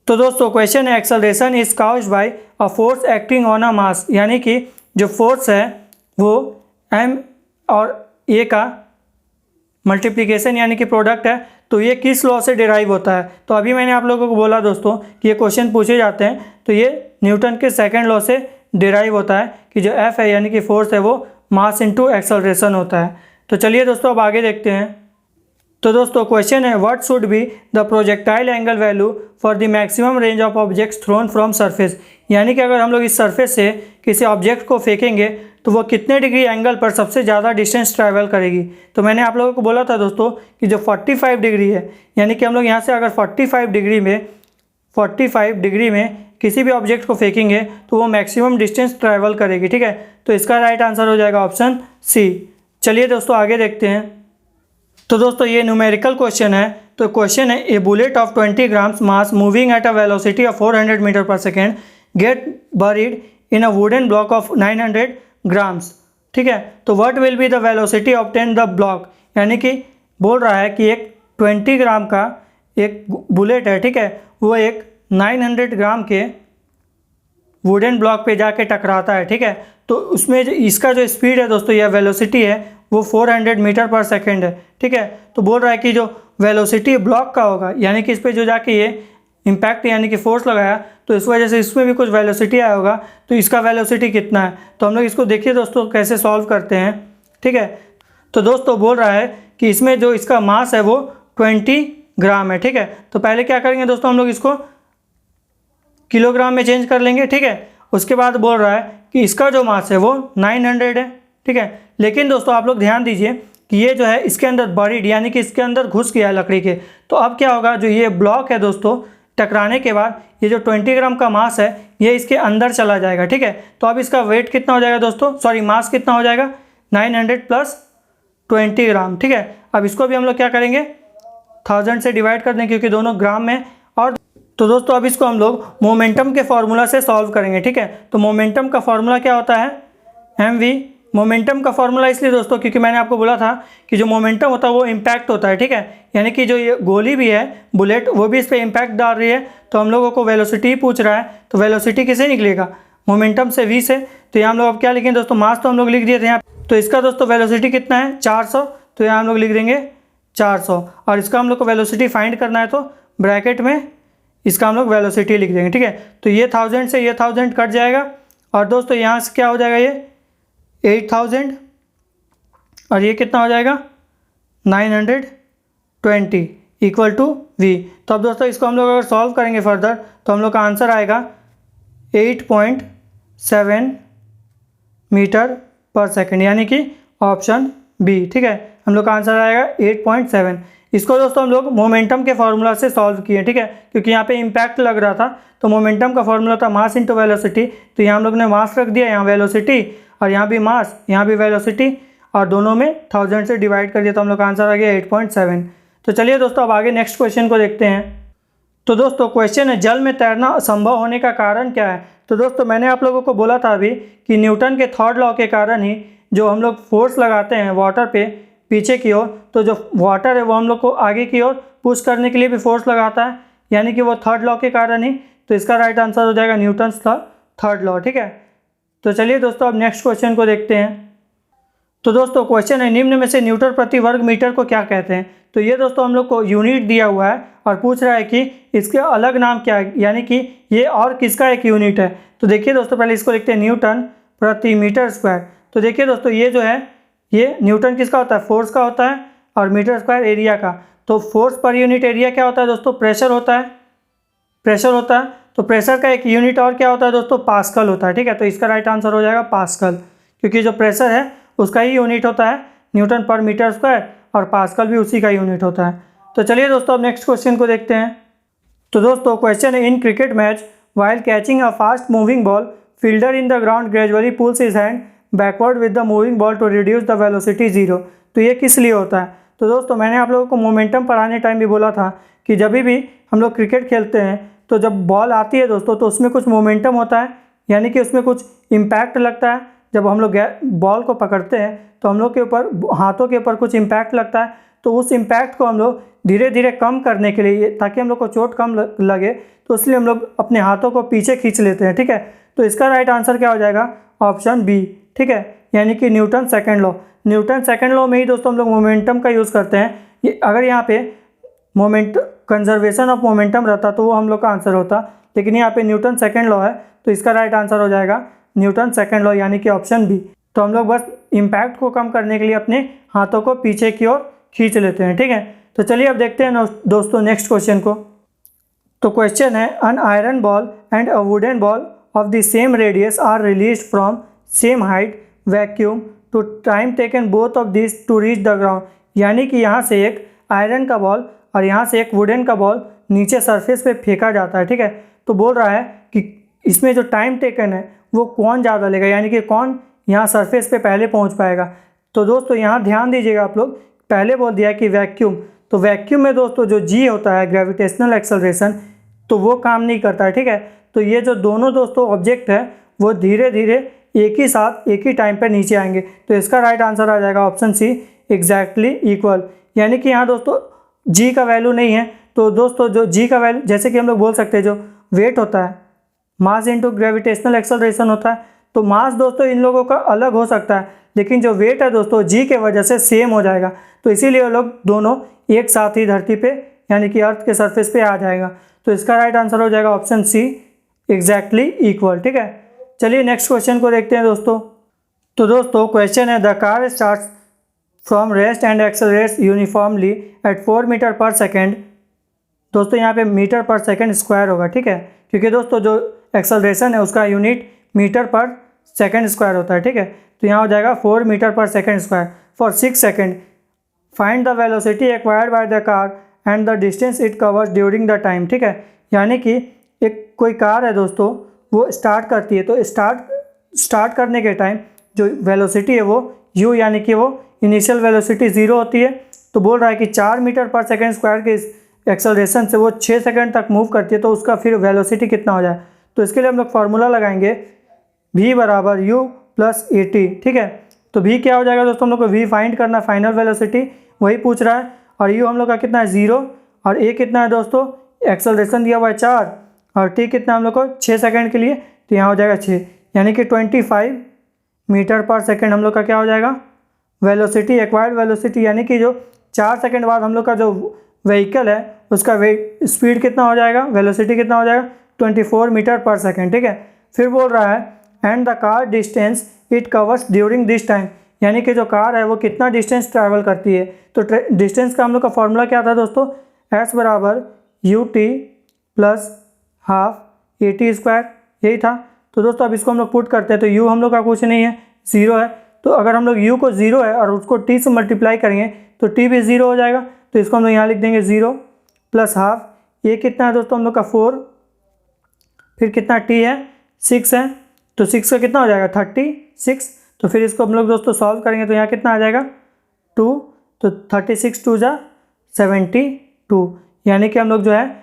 [SPEAKER 1] तो दोस्तों क्वेश्चन है acceleration is caused by a force acting on a mass. यानी कि जो फोर्स है वो m और a का मल्टीप्लिकेशन यानी कि प्रोडक्ट है, तो ये किस लॉ से डिराइव होता है? तो अभी मैंने आप लोगों को बोला दोस्तों कि ये क्वेश्चन पूछे जाते हैं तो ये न्यूटन के सेकंड लॉ से डिराइव होता है कि जो F है यानी कि फोर्स है वो मास इनटू एक्सेलरेशन होता है। तो चलिए दोस्तों अब आगे देखते हैं। तो दोस्तों क्वेश्चन है what should be the projectile angle value for the maximum range of objects thrown from surface. यानी कि अगर हम लोग इस सरफेस से किसी ऑब्जेक्ट को फेंकेंगे तो वो कितने डिग्री एंगल पर सबसे ज़्यादा डिस्टेंस ट्रैवल करेगी। तो मैंने आप लोगों को बोला था दोस्तों कि जो 45 डिग्री है, यानी कि हम लोग यहाँ से अगर 45 डिग्री में किसी भी ऑब्जेक्ट को फेंकेंगे तो वो मैक्सिमम डिस्टेंस ट्रैवल करेगी, ठीक है। तो इसका राइट आंसर हो जाएगा ऑप्शन सी। चलिए दोस्तों आगे देखते हैं। तो दोस्तों ये न्यूमेरिकल क्वेश्चन है। तो क्वेश्चन है a bullet of 20 grams mass moving at a velocity of 400 metre पर second get buried in a wooden block of 900 grams, ठीक है। तो what will be the velocity obtain the block. यानी कि बोल रहा है कि एक 20 ग्राम का एक बुलेट है, ठीक है, वो एक 900 ग्राम के वुडन ब्लॉक पे जाके टकराता है, ठीक है। तो उसमें इसका जो स्पीड है दोस्तों या वेलोसिटी है वो 400 मीटर पर सेकेंड है, ठीक है। तो बोल रहा है कि जो वेलोसिटी ब्लॉक का होगा, यानी कि इस पर जो जाके ये इम्पैक्ट यानी कि फोर्स लगाया तो इस वजह से इसमें भी कुछ वेलोसिटी आया होगा, तो इसका वेलोसिटी कितना है। तो हम लोग इसको देखिए दोस्तों कैसे सॉल्व करते हैं, ठीक है। तो दोस्तों बोल रहा है कि इसमें जो इसका मास है वो 20 ग्राम है, ठीक है। तो पहले क्या करेंगे दोस्तों, हम लोग इसको किलोग्राम में चेंज कर लेंगे, ठीक है। उसके बाद बोल रहा है कि इसका जो मास है वो 900 है, ठीक है। लेकिन दोस्तों आप लोग ध्यान दीजिए कि ये जो है इसके अंदर बरीड यानी कि इसके अंदर घुस गया है लकड़ी के। तो अब क्या होगा, जो ये ब्लॉक है दोस्तों टकराने के बाद ये जो 20 ग्राम का मास है ये इसके अंदर चला जाएगा, ठीक है। तो अब इसका वेट कितना हो जाएगा दोस्तों, सॉरी मास कितना हो जाएगा, 900 प्लस 20 ग्राम, ठीक है। अब इसको भी हम लोग क्या करेंगे 1000 से डिवाइड कर दें क्योंकि दोनों ग्राम में। और तो दोस्तों अब इसको हम लोग मोमेंटम के फॉर्मूला से सॉल्व करेंगे, ठीक है। तो मोमेंटम का फॉर्मूला क्या होता है, mv मोमेंटम का फॉर्मूला इसलिए दोस्तों क्योंकि मैंने आपको बोला था कि जो मोमेंटम होता है वो इम्पैक्ट होता है, ठीक है। यानी कि जो ये गोली भी है बुलेट, वो भी इस पर इम्पैक्ट डाल रही है, तो हम लोगों को वेलोसिटी पूछ रहा है, तो वेलोसिटी किसे निकलेगा, मोमेंटम से, v से। तो यहाँ हम लोग अब क्या लिखेंगे दोस्तों, मास तो हम लोग लिख दिए थे यहाँ, तो इसका दोस्तों वेलोसिटी कितना है 400, तो यहाँ हम लोग लिख देंगे 400। और इसका हम लोग को वेलोसिटी फाइंड करना है, तो ब्रैकेट में इसका हम लोग वेलोसिटी लिख देंगे, ठीक है। तो ये 1000 से ये 1000 कट जाएगा, और दोस्तों यहाँ से क्या हो जाएगा, ये 8000, और ये कितना हो जाएगा 920 इक्वल टू v। तो अब दोस्तों इसको हम लोग अगर सॉल्व करेंगे फर्दर, तो हम लोग का आंसर आएगा 8.7 मीटर पर सेकंड, यानी कि ऑप्शन बी, ठीक है। हम लोग का आंसर आएगा 8.7। इसको दोस्तों हम लोग मोमेंटम के फार्मूला से सॉल्व किए, ठीक है, क्योंकि यहाँ पे इम्पैक्ट लग रहा था, तो मोमेंटम का फार्मूला था मास इंटू वेलोसिटी, तो यहाँ हम लोग ने मास रख दिया, यहाँ वेलोसिटी, और यहाँ भी मास, यहाँ भी वेलोसिटी, और दोनों में 1000 से डिवाइड कर दिया, तो हम लोग का आंसर आ गया 8.7। तो चलिए दोस्तों अब आगे नेक्स्ट क्वेश्चन को देखते हैं। तो दोस्तों क्वेश्चन है, जल में तैरना असंभव होने का कारण क्या है। तो दोस्तों मैंने आप लोगों को बोला था अभी कि न्यूटन के थर्ड लॉ के कारण ही जो हम लोग फोर्स लगाते हैं वाटर पे पीछे की ओर, तो जो वाटर है वो हम लोग को आगे की ओर पुश करने के लिए भी फोर्स लगाता है, यानी कि वो थर्ड लॉ के कारण ही। तो इसका राइट आंसर हो जाएगा न्यूटन्स थर्ड लॉ, ठीक है। तो चलिए दोस्तों अब नेक्स्ट क्वेश्चन को देखते हैं। तो दोस्तों क्वेश्चन है, निम्न में से न्यूटन प्रति वर्ग मीटर को क्या कहते हैं। तो ये दोस्तों हम लोग को यूनिट दिया हुआ है और पूछ रहा है कि इसके अलग नाम क्या है, यानी कि ये और किसका एक यूनिट है। तो देखिए दोस्तों पहले इसको लिखते हैं न्यूटन प्रति मीटर स्क्वायर। तो देखिए दोस्तों ये जो है ये न्यूटन किसका होता है, फोर्स का होता है, और मीटर स्क्वायर एरिया का। तो फोर्स पर यूनिट एरिया क्या होता है दोस्तों, प्रेशर होता है, प्रेशर होता है। तो प्रेशर का एक यूनिट और क्या होता है दोस्तों, पास्कल होता है, ठीक है। तो इसका राइट आंसर हो जाएगा पास्कल, क्योंकि जो प्रेशर है उसका ही यूनिट होता है न्यूटन पर मीटर स्क्वायर, और पास्कल भी उसी का यूनिट होता है। तो चलिए दोस्तों अब नेक्स्ट क्वेश्चन को देखते हैं। तो दोस्तों क्वेश्चन है, in cricket match while catching a fast moving ball fielder in the ground gradually pulls his hand backward with the moving ball to reduce the velocity 0। तो ये किस लिए होता है। तो दोस्तों मैंने आप लोगों को मोमेंटम पढ़ाने टाइम भी बोला था कि जब भी हम लोग क्रिकेट खेलते हैं तो जब बॉल आती है दोस्तों तो उसमें कुछ मोमेंटम होता है, यानी कि उसमें कुछ इम्पैक्ट लगता है। जब हम लोग बॉल को पकड़ते हैं तो हम लोग के ऊपर, हाथों के ऊपर कुछ इम्पैक्ट लगता है, तो उस इम्पैक्ट को हम लोग धीरे धीरे कम करने के लिए, ताकि हम लोग को चोट कम लगे, तो इसलिए हम लोग अपने हाथों को पीछे खींच लेते हैं, ठीक है। तो इसका राइट आंसर क्या हो जाएगा, ऑप्शन बी, ठीक है, यानी कि Newton second law. Newton second law में ही दोस्तों हम लोग मोमेंटम का यूज़ करते हैं। अगर यहाँ पे कंजर्वेशन ऑफ मोमेंटम रहता तो वो हम लोग का आंसर होता, लेकिन यहाँ पे न्यूटन सेकंड लॉ है, तो इसका राइट आंसर हो जाएगा न्यूटन सेकंड लॉ, यानी कि ऑप्शन बी। तो हम लोग बस इम्पैक्ट को कम करने के लिए अपने हाथों को पीछे की ओर खींच लेते हैं, ठीक है। तो चलिए अब देखते हैं दोस्तों नेक्स्ट क्वेश्चन को। तो क्वेश्चन है, an iron ball and a wooden ball of the same radius are released from same height vacuum to time taken both of this to reach the ground. यानी कि यहाँ से एक आयरन का ball और यहाँ से एक वुडन का बॉल नीचे सरफेस पे फेंका जाता है, ठीक है। तो बोल रहा है कि इसमें जो टाइम टेकन है वो कौन ज़्यादा लेगा, यानी कि कौन यहाँ सरफेस पे पहले पहुँच पाएगा। तो दोस्तों यहाँ ध्यान दीजिएगा आप लोग, पहले बोल दिया कि वैक्यूम, तो वैक्यूम में दोस्तों जो जी होता है ग्रेविटेशनल एक्सेलरेशन, तो वो काम नहीं करता है, ठीक है। तो ये जो दोनों दोस्तों ऑब्जेक्ट है वो धीरे धीरे एक ही साथ एक ही टाइम पर नीचे आएंगे। तो इसका राइट आंसर आ जाएगा ऑप्शन सी, एग्जैक्टली इक्वल। यानी कि यहाँ दोस्तों जी का वैल्यू नहीं है, तो दोस्तों जो जी का वैल्यू, जैसे कि हम लोग बोल सकते हैं जो वेट होता है, मास इंटू ग्रेविटेशनल एक्सेलरेशन होता है, तो मास दोस्तों इन लोगों का अलग हो सकता है, लेकिन जो वेट है दोस्तों जी के वजह से सेम हो जाएगा। तो इसीलिए वो लोग दोनों एक साथ ही धरती पे, यानी कि अर्थ के सरफेस पे आ जाएगा। तो इसका राइट आंसर हो जाएगा ऑप्शन सी, एग्जैक्टली इक्वल, ठीक है। चलिए नेक्स्ट क्वेश्चन को देखते हैं दोस्तों। तो दोस्तों क्वेश्चन है, the car starts from rest and accelerates uniformly at 4 metre पर सेकेंड। दोस्तों यहाँ पे मीटर पर सेकेंड स्क्वायर होगा, ठीक है, क्योंकि दोस्तों जो एक्सेलरेशन है उसका यूनिट मीटर पर सेकेंड स्क्वायर होता है, ठीक है। तो यहाँ हो जाएगा 4 मीटर पर second square for 6 second. Find the velocity acquired by the car and the distance it covers during the time, ठीक है। यानी कि एक कोई कार है दोस्तों, वो स्टार्ट करती है, तो स्टार्ट करने के टाइम जो वेलोसिटी है वो u, यानी कि वो इनिशियल वेलोसिटी 0 होती है। तो बोल रहा है कि 4 मीटर पर सेकेंड स्क्वायर के एक्सेलरेशन से वो 6 सेकंड तक मूव करती है, तो उसका फिर वेलोसिटी कितना हो जाए। तो इसके लिए हम लोग फार्मूला लगाएंगे v बराबर u प्लस at, ठीक है। तो v क्या हो जाएगा दोस्तों, हम लोग को v फाइंड करना, फाइनल वेलोसिटी वही पूछ रहा है। और u हम लोग का कितना है 0, और a कितना है दोस्तों, एक्सेलरेशन दिया हुआ है 4, और t कितना हम लोग को 6 सेकंड के लिए, तो यहाँ हो जाएगा 6, यानी कि 25 मीटर पर सेकंड हम लोग का क्या हो जाएगा वेलोसिटी, एक्वायर्ड वेलोसिटी, यानी कि जो 4 सेकंड बाद हम लोग का जो व्हीकल है उसका स्पीड कितना हो जाएगा, वेलोसिटी कितना हो जाएगा 24 मीटर पर सेकंड। ठीक है, फिर बोल रहा है and the car distance it covers during this time, यानी कि जो कार है वो कितना डिस्टेंस ट्रैवल करती है। तो डिस्टेंस का हम लोग का फॉर्मूला क्या था दोस्तों, s बराबर you t plus half AT², यही था। तो दोस्तों अब इसको हम लोग पुट करते हैं, तो u हम लोग का कुछ नहीं है, 0 है। तो अगर हम लोग u को 0 है और उसको t से मल्टीप्लाई करेंगे तो t भी 0 हो जाएगा, तो इसको हम लोग यहाँ लिख देंगे 0 प्लस हाफ, ये कितना है दोस्तों हम लोग का 4, फिर कितना t है 6 है, तो 6 का कितना हो जाएगा 36। तो फिर इसको हम लोग दोस्तों सॉल्व करेंगे तो यहाँ कितना आ जाएगा 2, तो 36 2 जा 72, यानी कि हम लोग जो है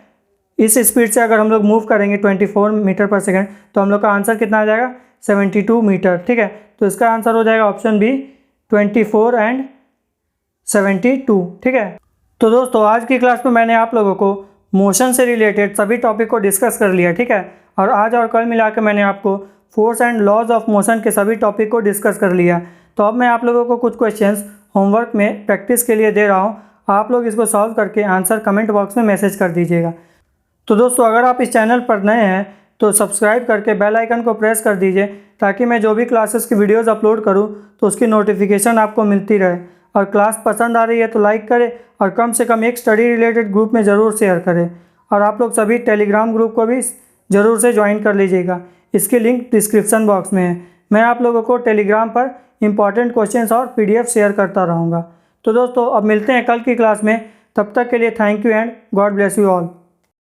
[SPEAKER 1] इस स्पीड से अगर हम लोग मूव करेंगे 24 मीटर पर सेकंड तो हम लोग का आंसर कितना आ जाएगा 72 मीटर। ठीक है, तो इसका आंसर हो जाएगा ऑप्शन बी 24 एंड 72। ठीक है, तो दोस्तों आज की क्लास में मैंने आप लोगों को मोशन से रिलेटेड सभी टॉपिक को डिस्कस कर लिया। ठीक है, और आज और कल मिला के मैंने आपको force and laws of motion के सभी टॉपिक को डिस्कस कर लिया। तो अब मैं आप लोगों को कुछ क्वेश्चंस होमवर्क में प्रैक्टिस के लिए दे रहा हूँ, आप लोग इसको सॉल्व करके आंसर कमेंट बॉक्स में मैसेज कर दीजिएगा। तो दोस्तों अगर आप इस चैनल पर नए हैं तो सब्सक्राइब करके बेल आइकन को प्रेस कर दीजिए, ताकि मैं जो भी क्लासेस की वीडियोस अपलोड करूं तो उसकी नोटिफिकेशन आपको मिलती रहे। और क्लास पसंद आ रही है तो लाइक करें, और कम से कम एक स्टडी रिलेटेड ग्रुप में ज़रूर शेयर करें। और आप लोग सभी टेलीग्राम ग्रुप को भी ज़रूर से ज्वाइन कर लीजिएगा, इसकी लिंक डिस्क्रिप्शन बॉक्स में है। मैं आप लोगों को टेलीग्राम पर इंपॉर्टेंट क्वेश्चंस और PDF शेयर करता रहूँगा। तो दोस्तों अब मिलते हैं कल की क्लास में, तब तक के लिए thank you and God bless you all.